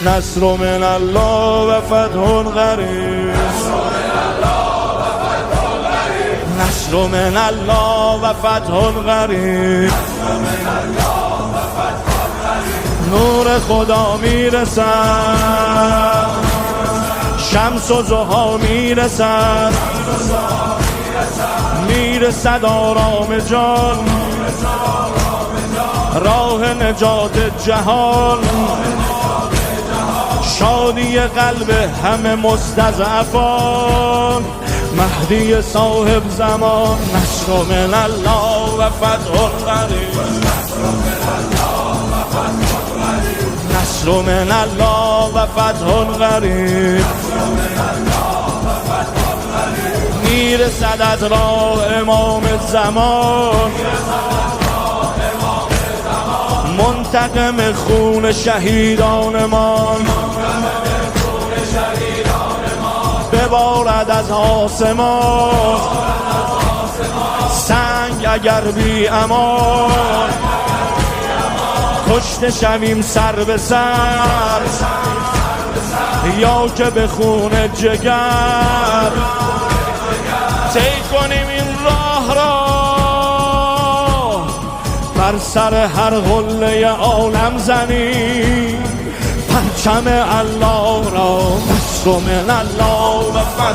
نصر من الله و فتح قریب، نصر من الله و فتح قریب. نور خدا میرسد، شمس و ضحی میرسد، میرسد آرام جان، راه نجات جهان، شادی قلب همه مستضعفان، مهدی صاحب زمان. نصر من الله و فتح قریب، نصر من الله و فتح قریب. میرسد از راه امام زمان، منتقم خون شهیدانمان، ببارد از آسمان سنگ اگر بی امان، کشته شویم سر به سر یا که به خون جگر، طی کنیم این راه را بر سر هر قله عالم زنیم، پرچم الله را. نصر من الله و فتح